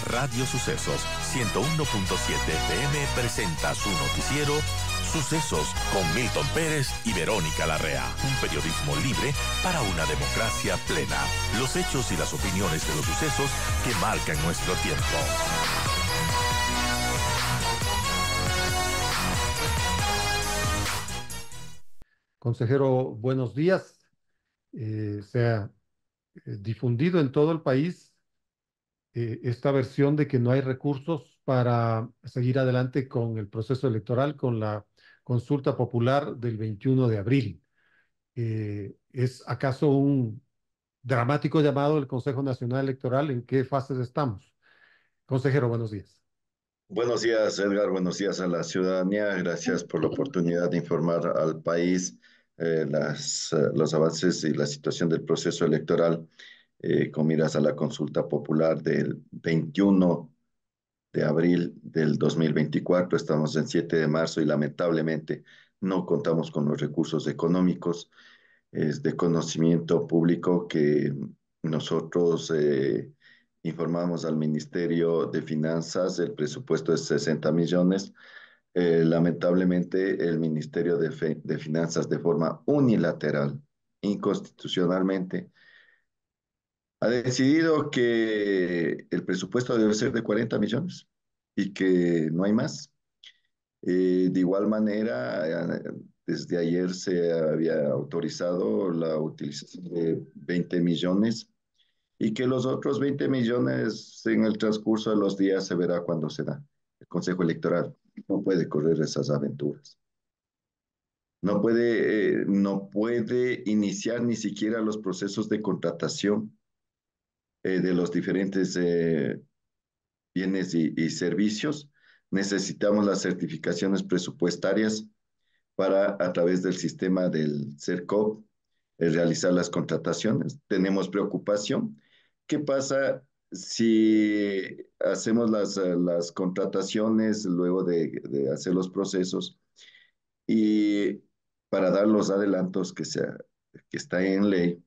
Radio Sucesos 101.7 FM presenta su noticiero Sucesos con Milton Pérez y Verónica Larrea. Un periodismo libre para una democracia plena. Los hechos y las opiniones de los sucesos que marcan nuestro tiempo. Consejero, buenos días. Se ha difundido en todo el país esta versión de que no hay recursos para seguir adelante con el proceso electoral, con la consulta popular del 21 de abril. ¿Es acaso un dramático llamado del Consejo Nacional Electoral? ¿En qué fases estamos? Consejero, buenos días. Buenos días, Edgar. Buenos días a la ciudadanía. Gracias por la oportunidad de informar al país los avances y la situación del proceso electoral con miras a la consulta popular del 21 de abril del 2024. Estamos en 7 de marzo y lamentablemente no contamos con los recursos económicos. Es de conocimiento público que nosotros informamos al Ministerio de Finanzas, el presupuesto es 60 millones. Lamentablemente, el Ministerio de Finanzas, de forma unilateral, inconstitucionalmente, ha decidido que el presupuesto debe ser de 40 millones y que no hay más. De igual manera, desde ayer se había autorizado la utilización de 20 millones y que los otros 20 millones en el transcurso de los días se verá cuando se da. El Consejo Electoral no puede correr esas aventuras. No puede iniciar ni siquiera los procesos de contratación de los diferentes bienes y servicios. Necesitamos las certificaciones presupuestarias para, a través del sistema del CERCOP, realizar las contrataciones. Tenemos preocupación. ¿Qué pasa si hacemos las contrataciones luego de hacer los procesos y para dar los adelantos que está en ley,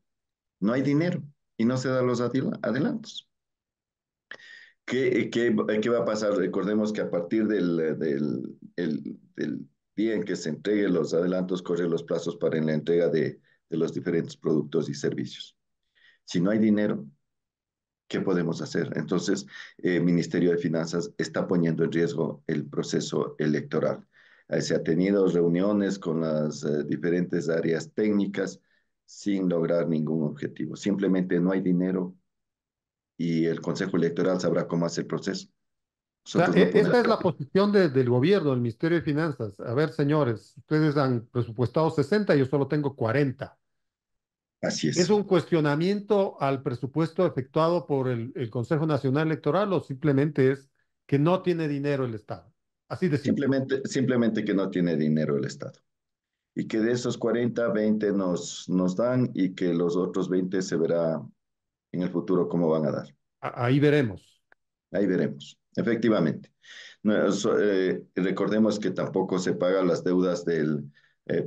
no hay dinero y no se dan los adelantos? ¿Qué va a pasar? Recordemos que a partir del día en que se entreguen los adelantos, corren los plazos para la entrega de los diferentes productos y servicios. Si no hay dinero, ¿qué podemos hacer? Entonces, el Ministerio de Finanzas está poniendo en riesgo el proceso electoral. Se ha tenido reuniones con las diferentes áreas técnicas sin lograr ningún objetivo. Simplemente no hay dinero y el Consejo Electoral sabrá cómo hacer el proceso. O sea, Nosotros no esta podemos. es la posición del gobierno, del Ministerio de Finanzas. A ver, señores, ustedes han presupuestado 60, yo solo tengo 40. Así ¿Es es. un cuestionamiento al presupuesto efectuado por el Consejo Nacional Electoral o simplemente es que no tiene dinero el Estado? Así de simple. Simplemente que no tiene dinero el Estado. Y que de esos 40, 20 nos dan y que los otros 20 se verá en el futuro cómo van a dar. Ahí veremos. Ahí veremos. Efectivamente. Recordemos que tampoco se pagan las deudas del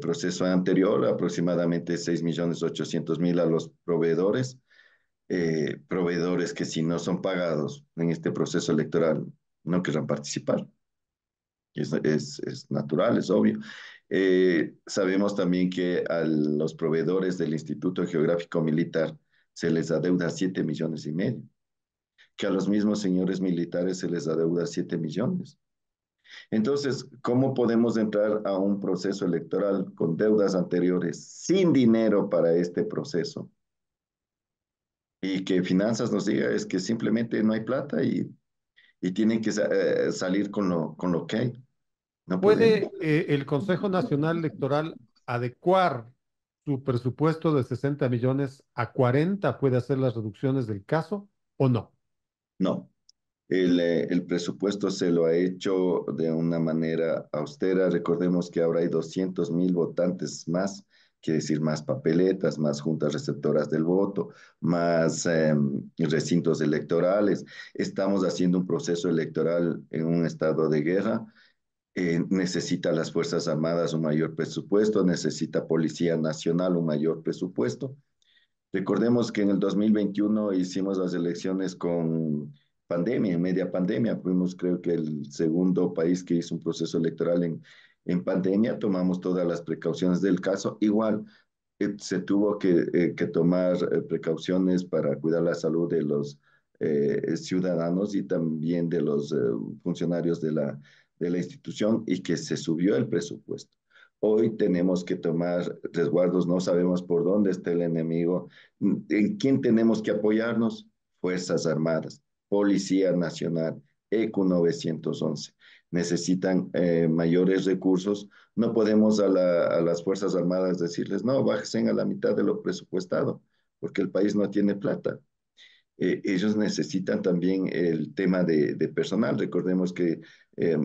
proceso anterior, aproximadamente 6.800.000 a los proveedores. Proveedores que si no son pagados en este proceso electoral no querrán participar. Es natural, es obvio. Sabemos también que a los proveedores del Instituto Geográfico Militar se les adeuda 7,5 millones, que a los mismos señores militares se les adeuda 7 millones. Entonces, ¿cómo podemos entrar a un proceso electoral con deudas anteriores sin dinero para este proceso? Y que Finanzas nos diga es que simplemente no hay plata y tienen que salir con lo que hay. No podemos. ¿Puede el Consejo Nacional Electoral adecuar su presupuesto de 60 millones a 40? ¿Puede hacer las reducciones del caso o no? No. El presupuesto se lo ha hecho de una manera austera. Recordemos que ahora hay 200.000 votantes más, quiere decir más papeletas, más juntas receptoras del voto, más recintos electorales. Estamos haciendo un proceso electoral en un estado de guerra. Necesita las Fuerzas Armadas un mayor presupuesto, necesita Policía Nacional un mayor presupuesto. Recordemos que en el 2021 hicimos las elecciones con pandemia, en media pandemia. Fuimos, creo que, el segundo país que hizo un proceso electoral en pandemia. Tomamos todas las precauciones del caso. Igual se tuvo que tomar precauciones para cuidar la salud de los ciudadanos y también de los funcionarios de la institución y que se subió el presupuesto. Hoy tenemos que tomar resguardos, no sabemos por dónde está el enemigo, en quién tenemos que apoyarnos, Fuerzas Armadas, Policía Nacional, ECU 911. Necesitan mayores recursos. No podemos a las Fuerzas Armadas decirles, no, bájense a la mitad de lo presupuestado, porque el país no tiene plata. Ellos necesitan también el tema de personal. Recordemos que eh,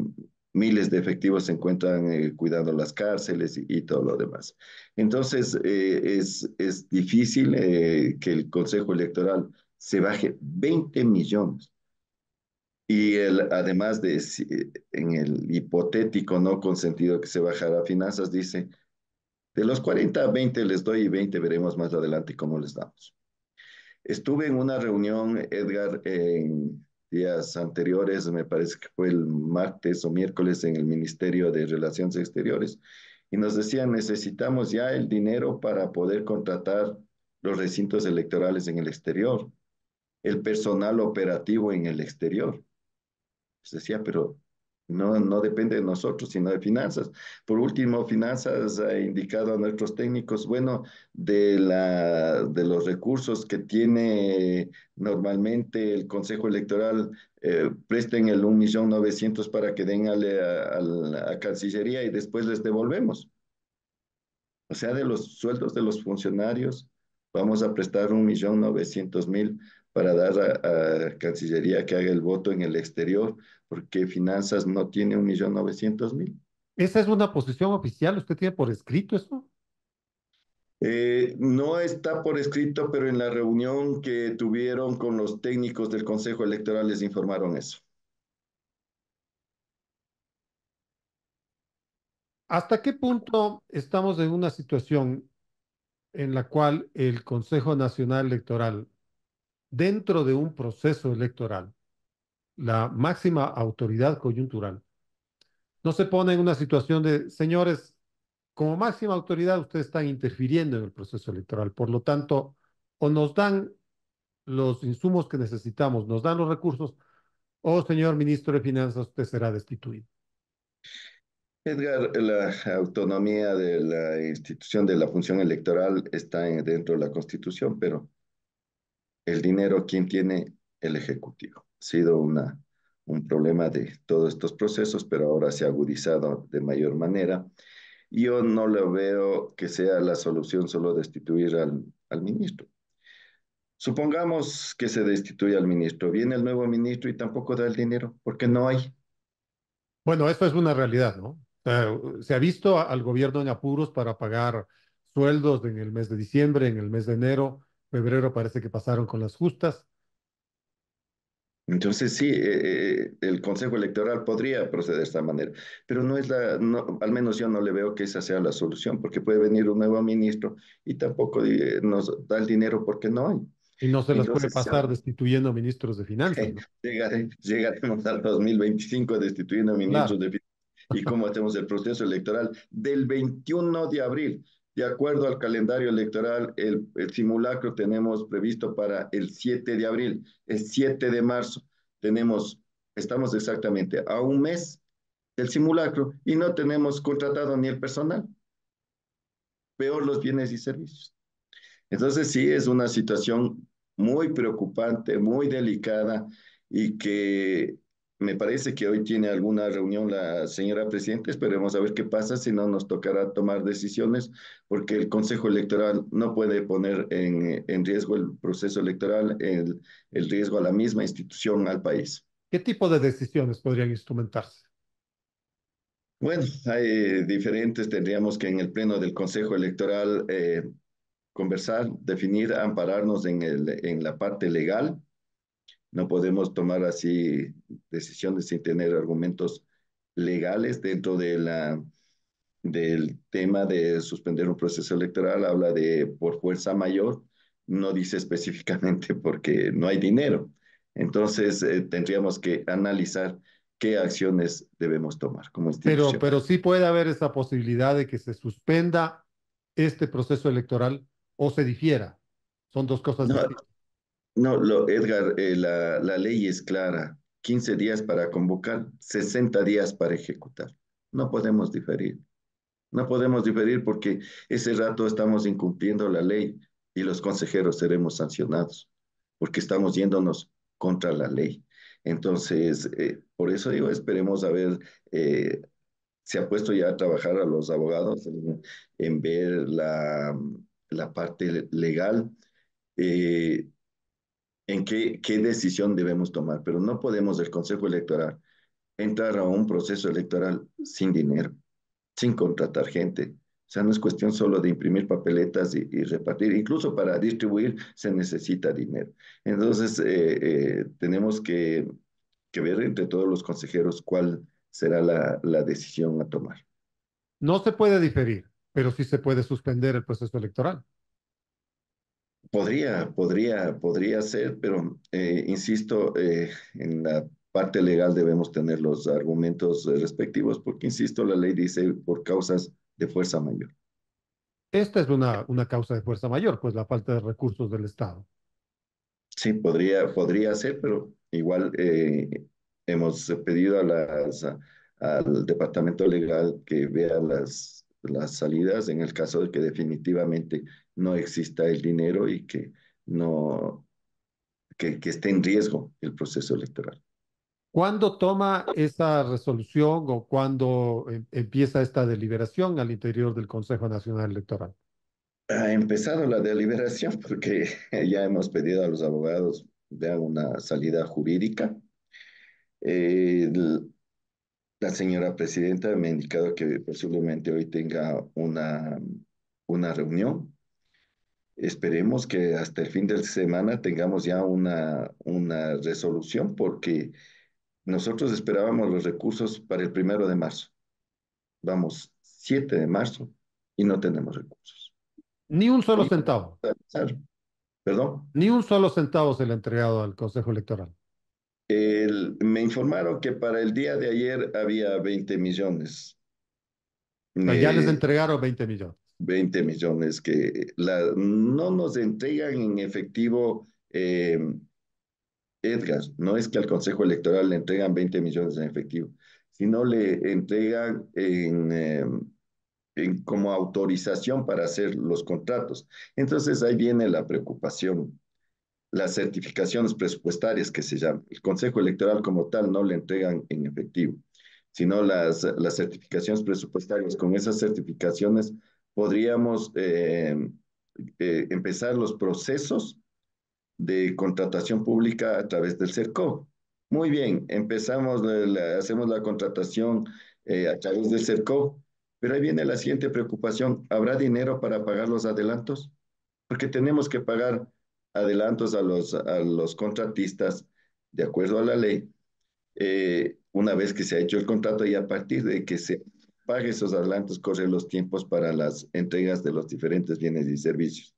miles de efectivos se encuentran cuidando las cárceles y todo lo demás. Entonces, es difícil que el Consejo Electoral se baje 20 millones. Y además de, en el hipotético no consentido que se bajara a finanzas, dice, de los 40 a 20 les doy y 20 veremos más adelante cómo les damos. Estuve en una reunión, Edgar, en días anteriores, me parece que fue el martes o miércoles en el Ministerio de Relaciones Exteriores, y nos decían, necesitamos ya el dinero para poder contratar los recintos electorales en el exterior, el personal operativo en el exterior. Pues decía, pero no depende de nosotros, sino de finanzas. Por último, finanzas ha indicado a nuestros técnicos, bueno, de los recursos que tiene normalmente el Consejo Electoral, presten el 1.900.000 para que den a Cancillería y después les devolvemos. O sea, de los sueldos de los funcionarios, vamos a prestar 1.900.000 para dar a Cancillería que haga el voto en el exterior, porque Finanzas no tiene 1.900.000. ¿Esa es una posición oficial? ¿Usted tiene por escrito eso? No está por escrito, pero en la reunión que tuvieron con los técnicos del Consejo Electoral les informaron eso. ¿Hasta qué punto estamos en una situación en la cual el Consejo Nacional Electoral, dentro de un proceso electoral, la máxima autoridad coyuntural, no se pone en una situación de, señores, como máxima autoridad, ustedes están interfiriendo en el proceso electoral? Por lo tanto, o nos dan los insumos que necesitamos, nos dan los recursos, o señor ministro de Finanzas, usted será destituido. Edgar, la autonomía de la institución de la función electoral está dentro de la Constitución, pero el dinero, ¿quién tiene? El Ejecutivo. Ha sido un problema de todos estos procesos, pero ahora se ha agudizado de mayor manera. Yo no lo veo que sea la solución solo destituir al ministro. Supongamos que se destituye al ministro. Viene el nuevo ministro y tampoco da el dinero, porque no hay. Bueno, eso es una realidad, ¿no? O sea, se ha visto al gobierno en apuros para pagar sueldos en el mes de diciembre, en el mes de enero, febrero parece que pasaron con las justas. Entonces, sí, el Consejo Electoral podría proceder de esta manera, pero no es no, al menos yo no le veo que esa sea la solución, porque puede venir un nuevo ministro y tampoco nos da el dinero porque no hay. Y no se las puede Entonces, pasar destituyendo ministros de finanzas, ¿no? llegaremos al 2025 destituyendo Claro. ministros de finanzas. ¿Y cómo hacemos el proceso electoral? Del 21 de abril, de acuerdo al calendario electoral, el simulacro tenemos previsto para el 7 de abril, el 7 de marzo. Estamos exactamente a un mes del simulacro y no tenemos contratado ni el personal, peor los bienes y servicios. Entonces sí, es una situación muy preocupante, muy delicada y que me parece que hoy tiene alguna reunión la señora presidenta. Esperemos a ver qué pasa, si no nos tocará tomar decisiones, porque el Consejo Electoral no puede poner en riesgo el proceso electoral, el riesgo a la misma institución, al país. ¿Qué tipo de decisiones podrían instrumentarse? Bueno, hay diferentes, tendríamos que en el pleno del Consejo Electoral conversar, definir, ampararnos en la parte legal. No podemos tomar así decisiones sin tener argumentos legales dentro del tema de suspender un proceso electoral. Habla de por fuerza mayor, no dice específicamente porque no hay dinero. Entonces, tendríamos que analizar qué acciones debemos tomar como institución. Pero sí puede haber esa posibilidad de que se suspenda este proceso electoral o se difiera. Son dos cosas No, distintas. no, Edgar, la ley es clara. 15 días para convocar, 60 días para ejecutar. No podemos diferir. No podemos diferir porque ese rato estamos incumpliendo la ley y los consejeros seremos sancionados porque estamos yéndonos contra la ley. Entonces, por eso digo, esperemos a ver, eh, se ha puesto ya a trabajar a los abogados en ver la parte legal, eh, en qué decisión debemos tomar, pero no podemos el Consejo Electoral entrar a un proceso electoral sin dinero, sin contratar gente. O sea, no es cuestión solo de imprimir papeletas y repartir. Incluso para distribuir se necesita dinero. Entonces, tenemos que ver entre todos los consejeros cuál será la decisión a tomar. No se puede diferir, pero sí se puede suspender el proceso electoral. Podría ser, pero insisto, en la parte legal debemos tener los argumentos respectivos, porque, insisto, la ley dice por causas de fuerza mayor. Esta es una causa de fuerza mayor, pues la falta de recursos del Estado. Sí, podría ser, pero igual hemos pedido al departamento legal que vea las salidas en el caso de que definitivamente no exista el dinero y que no, que esté en riesgo el proceso electoral. ¿Cuándo toma esa resolución o cuándo empieza esta deliberación al interior del Consejo Nacional Electoral? Ha empezado la deliberación porque ya hemos pedido a los abogados vean una salida jurídica. Eh, la señora presidenta me ha indicado que posiblemente hoy tenga una reunión. Esperemos que hasta el fin de semana tengamos ya una resolución porque nosotros esperábamos los recursos para el 1 de marzo. Vamos, 7 de marzo y no tenemos recursos. Ni un solo Y, centavo, perdón. ni un solo centavo se le ha entregado al Consejo Electoral. Me informaron que para el día de ayer había 20 millones. O sea, ya les Eh, entregaron 20 millones. 20 millones que no nos entregan en efectivo, Edgar. No es que al Consejo Electoral le entregan 20 millones en efectivo, sino le entregan como autorización para hacer los contratos. Entonces ahí viene la preocupación. Las certificaciones presupuestarias que se llaman. El Consejo Electoral como tal no le entregan en efectivo, sino las certificaciones presupuestarias. Con esas certificaciones podríamos empezar los procesos de contratación pública a través del CERCO. Muy bien, hacemos la contratación a través del CERCO, pero ahí viene la siguiente preocupación. ¿Habrá dinero para pagar los adelantos? Porque tenemos que pagar adelantos a los contratistas de acuerdo a la ley, una vez que se ha hecho el contrato y a partir de que se pague esos adelantos, corren los tiempos para las entregas de los diferentes bienes y servicios.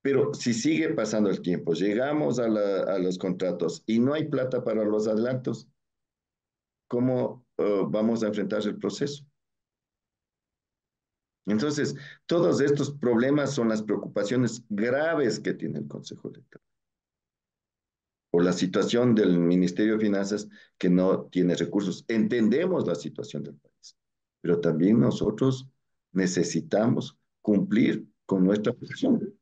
Pero si sigue pasando el tiempo, llegamos a los contratos y no hay plata para los adelantos, ¿cómo vamos a enfrentar el proceso? Entonces, todos estos problemas son las preocupaciones graves que tiene el Consejo Electoral por la situación del Ministerio de Finanzas que no tiene recursos. Entendemos la situación del país, pero también nosotros necesitamos cumplir con nuestra función.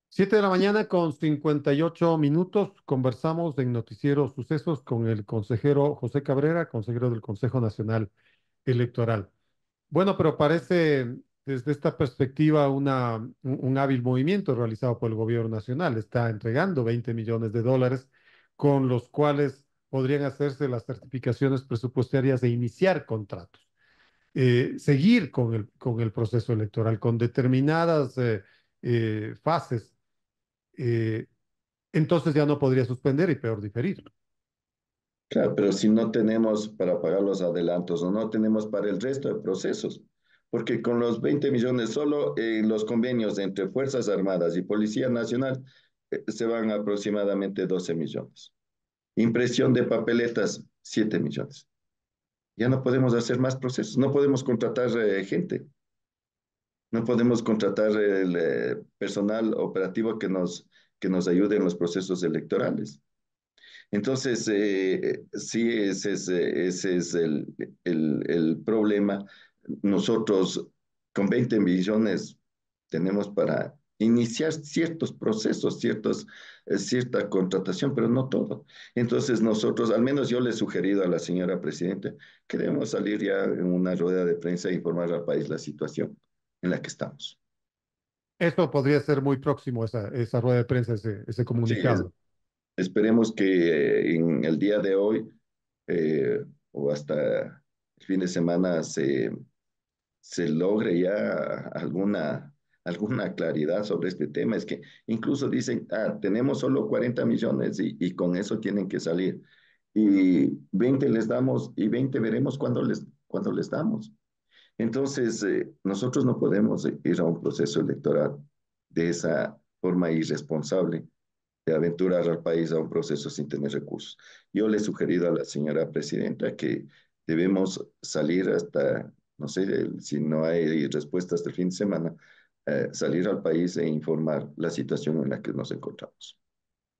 7 de la mañana con 58 minutos. Conversamos en Noticiero Sucesos con el consejero José Cabrera, consejero del Consejo Nacional Electoral. Bueno, pero parece desde esta perspectiva un hábil movimiento realizado por el gobierno nacional. Está entregando 20 millones de dólares con los cuales podrían hacerse las certificaciones presupuestarias e iniciar contratos. Seguir con el proceso electoral, con determinadas fases. eh, entonces ya no podría suspender y peor diferir. Claro, pero si no tenemos para pagar los adelantos o no tenemos para el resto de procesos, porque con los 20 millones solo los convenios entre Fuerzas Armadas y Policía Nacional se van aproximadamente 12 millones. Impresión de papeletas, 7 millones. Ya no podemos hacer más procesos, no podemos contratar gente, no podemos contratar el personal operativo que nos ayude en los procesos electorales. Entonces, sí, ese es el problema. Nosotros con 20 millones tenemos para iniciar ciertos procesos, cierta contratación, pero no todo. Entonces, nosotros, al menos yo le he sugerido a la señora presidenta, que debemos salir ya en una rueda de prensa e informar al país la situación en la que estamos. Esto podría ser muy próximo, esa rueda de prensa, ese Sí, comunicado. esperemos que en el día de hoy o hasta el fin de semana se logre ya alguna claridad sobre este tema. Es que incluso dicen, tenemos solo 40 millones y con eso tienen que salir. Y 20 les damos y 20 veremos cuándo les damos. Entonces, nosotros no podemos ir a un proceso electoral de esa forma irresponsable de aventurar al país a un proceso sin tener recursos. Yo le he sugerido a la señora presidenta que debemos salir hasta, no sé, si no hay respuesta hasta el fin de semana, salir al país e informar la situación en la que nos encontramos.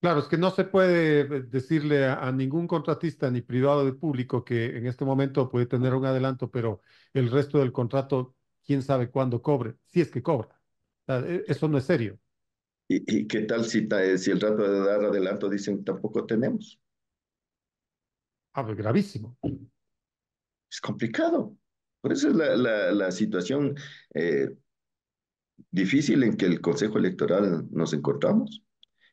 Claro, es que no se puede decirle a ningún contratista, ni privado ni público, que en este momento puede tener un adelanto, pero el resto del contrato, quién sabe cuándo cobre, si es que cobra. O sea, eso no es serio. Y qué tal si el rato de dar adelanto dicen tampoco tenemos? Ah, pues gravísimo. Es complicado. Por eso es la situación eh, difícil en que el Consejo Electoral nos encontramos.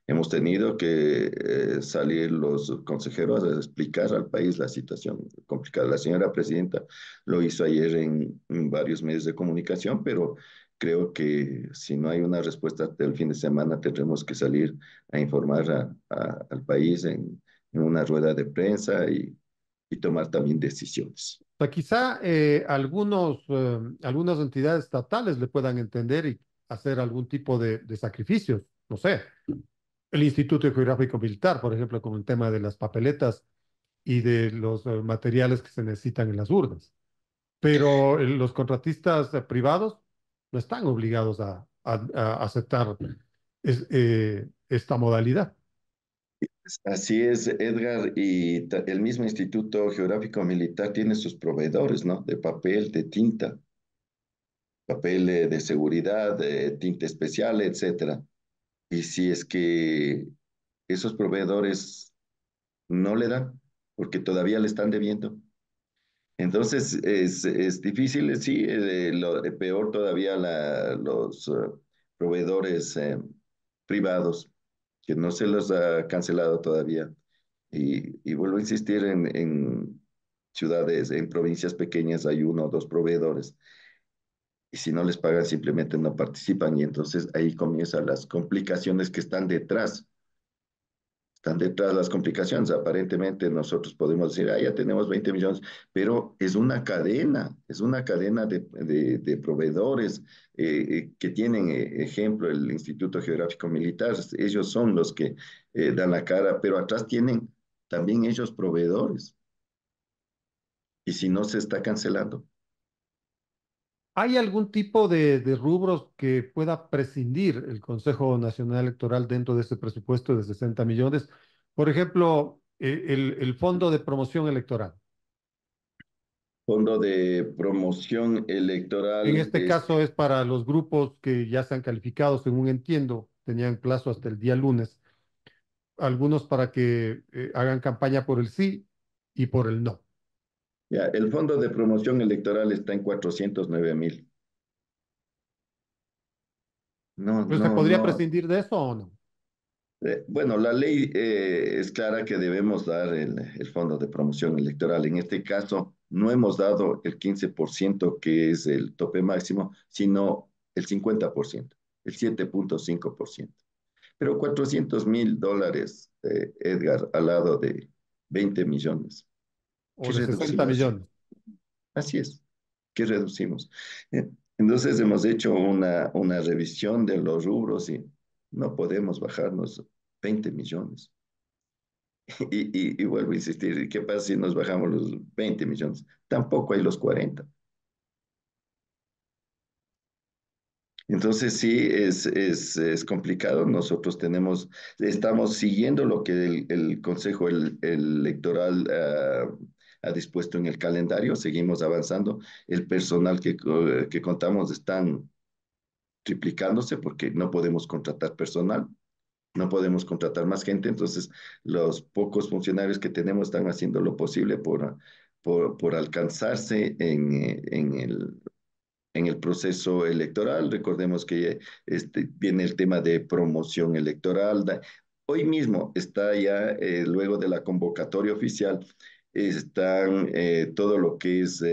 Hemos tenido que salir los consejeros a explicar al país la situación complicada. La señora presidenta lo hizo ayer en varios medios de comunicación, pero creo que si no hay una respuesta del fin de semana, tendremos que salir a informar al país en una rueda de prensa y tomar también decisiones. O sea, quizá algunas entidades estatales le puedan entender y hacer algún tipo de sacrificios. No sé, el Instituto Geográfico Militar, por ejemplo, con el tema de las papeletas y de los materiales que se necesitan en las urnas. Pero los contratistas privados no están obligados a aceptar esta modalidad. Así es, Edgar, y el mismo Instituto Geográfico Militar tiene sus proveedores, ¿no? De papel, de tinta, papel de seguridad, de tinta especial, etcétera. Y si es que esos proveedores no le dan, porque todavía le están debiendo. Entonces es difícil, sí, peor todavía los proveedores privados, que no se los ha cancelado todavía. Y vuelvo a insistir en ciudades, en provincias pequeñas hay uno o dos proveedores. Y si no les pagan, simplemente no participan. Y entonces ahí comienzan las complicaciones que están detrás las complicaciones. Aparentemente nosotros podemos decir, ya tenemos 20 millones, pero es una cadena de proveedores que tienen, ejemplo, el Instituto Geográfico Militar, ellos son los que dan la cara, pero atrás tienen también ellos proveedores. Y si no se está cancelando. ¿Hay algún tipo de rubros que pueda prescindir el Consejo Nacional Electoral dentro de ese presupuesto de 60 millones? Por ejemplo, el Fondo de Promoción Electoral. Fondo de promoción En electoral este caso es para los grupos que ya se han calificado, según entiendo, tenían plazo hasta el día lunes, algunos para que hagan campaña por el sí y por el no. ya, el fondo de promoción electoral está en 409,000. No, ¿Pero se no, podría no. prescindir de eso o no? Bueno, la ley es clara que debemos dar el fondo de promoción electoral. En este caso, no hemos dado el 15% que es el tope máximo, sino el 50%, el 7,5%. Pero $400,000, Edgar, al lado de 20 millones. O ¿Qué de 60 reducimos? millones. Así es, ¿qué reducimos? Entonces hemos hecho una revisión de los rubros No podemos bajarnos 20 millones. Y vuelvo a insistir, ¿qué pasa si nos bajamos los 20 millones? Tampoco hay los 40. Entonces sí, es complicado. Nosotros estamos siguiendo lo que el Consejo Electoral ha dispuesto en el calendario, seguimos avanzando. El personal que contamos están triplicándose porque no podemos contratar personal, no podemos contratar más gente, entonces los pocos funcionarios que tenemos están haciendo lo posible por alcanzarse en el proceso electoral. Recordemos que viene el tema de promoción electoral. Hoy mismo está ya, luego de la convocatoria oficial, están todo lo que es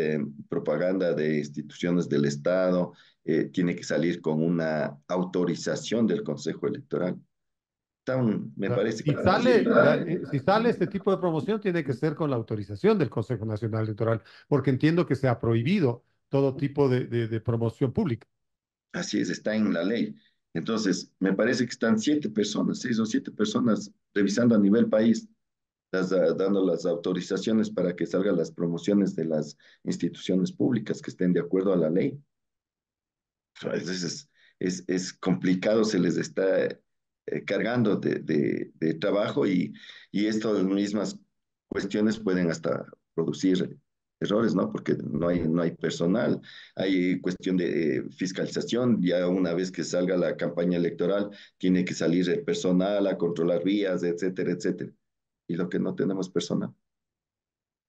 propaganda de instituciones del Estado, tiene que salir con una autorización del Consejo Electoral. Me parece que Si están haciendo. si sale este tipo de promoción, tiene que ser con la autorización del Consejo Nacional Electoral, porque entiendo que se ha prohibido todo tipo de promoción pública. Así es, está en la ley. Entonces, me parece que están 7 personas, 6 o 7 personas revisando a nivel país, dando las autorizaciones para que salgan las promociones de las instituciones públicas que estén de acuerdo a la ley. Entonces, es complicado, se les está cargando de trabajo y estas mismas cuestiones pueden hasta producir errores, ¿no? Porque no hay personal, hay cuestión de fiscalización, ya una vez que salga la campaña electoral, tiene que salir el personal a controlar vías, etcétera, etcétera. Y lo que no tenemos personal.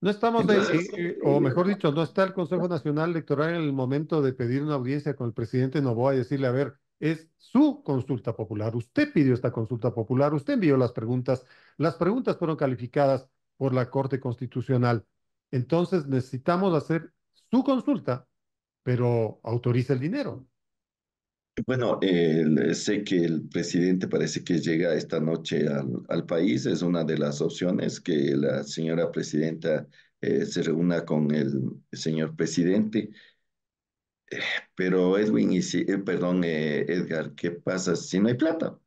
No estamos, Entonces, o mejor dicho, no está el Consejo Nacional Electoral en el momento de pedir una audiencia con el presidente Noboa y decirle, a ver, es su consulta popular, usted pidió esta consulta popular, usted envió las preguntas fueron calificadas por la Corte Constitucional. Entonces necesitamos hacer su consulta, pero autoriza el dinero. bueno, sé que el presidente parece que llega esta noche al país. Es una de las opciones que la señora presidenta se reúna con el señor presidente. Pero Edwin, perdón, Edgar, ¿qué pasa si no hay plata?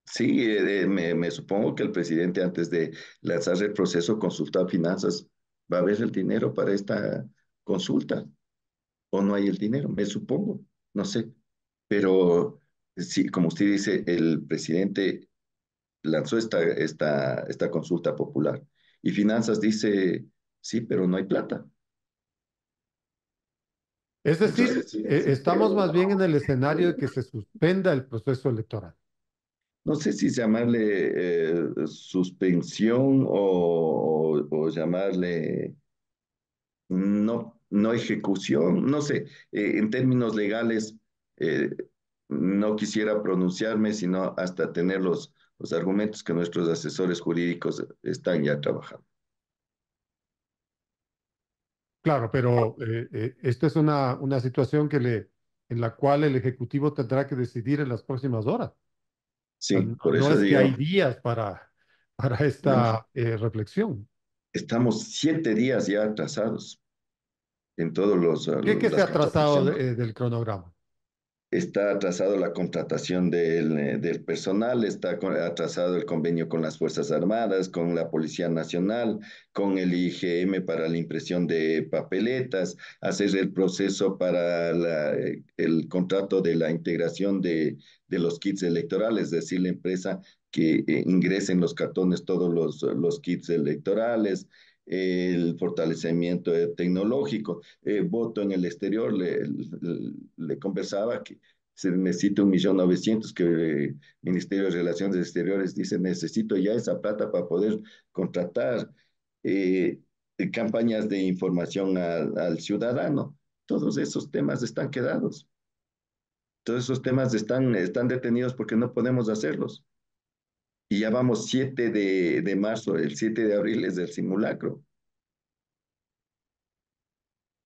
Sí, me supongo que el presidente antes de lanzar el proceso consulta a finanzas. ¿Va a haber el dinero para esta consulta o no hay el dinero? Me supongo, no sé. Pero sí, como usted dice, el presidente lanzó esta consulta popular y Finanzas dice, sí, pero no hay plata. Es decir, Entonces, sí, estamos más bien en el escenario de que se suspenda el proceso electoral. no sé si llamarle suspensión o llamarle no ejecución, no sé, en términos legales eh, no quisiera pronunciarme, sino hasta tener los argumentos que nuestros asesores jurídicos están ya trabajando. Claro, pero esta es una situación en la cual el Ejecutivo tendrá que decidir en las próximas horas. O sea, Sí, por no eso es que digo, hay días para no, esta reflexión. estamos 7 días ya atrasados en todas ¿Qué se las ha trazado contrataciones. del cronograma? Está atrasado la contratación del personal, está atrasado el convenio con las Fuerzas Armadas, con la Policía Nacional, con el IGM para la impresión de papeletas, hacer el proceso para el contrato de la integración de los kits electorales, es decir, la empresa que ingresen los cartones todos los kits electorales, el fortalecimiento tecnológico, voto en el exterior, le conversaba que se necesita 1.900.000, que el Ministerio de Relaciones Exteriores dice, necesito ya esa plata para poder contratar eh, campañas de información al ciudadano. Todos esos temas están quedados. Todos esos temas están detenidos porque no podemos hacerlos. Y ya vamos 7 de marzo, el 7 de abril es el simulacro.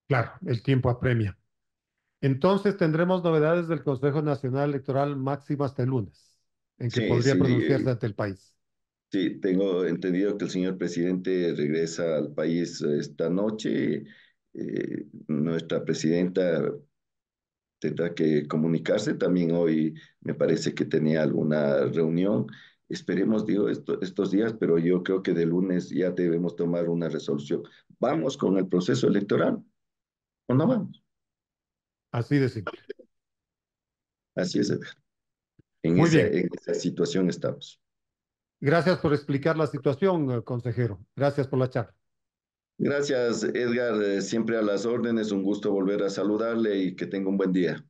Claro, el tiempo apremia. Entonces tendremos novedades del Consejo Nacional Electoral máximo hasta el lunes, en que Sí, podría sí, pronunciarse ante el país. sí, tengo entendido que el señor presidente regresa al país esta noche. Nuestra presidenta tendrá que comunicarse. También hoy me parece que tenía alguna reunión. Esperemos, digo, estos días, pero yo creo que de lunes ya debemos tomar una resolución. ¿Vamos con el proceso electoral o no vamos? Así de simple. Así es, Edgar. Muy bien. En esa situación estamos. Gracias por explicar la situación, consejero. Gracias por la charla. Gracias, Edgar. Siempre a las órdenes. Un gusto volver a saludarle y que tenga un buen día.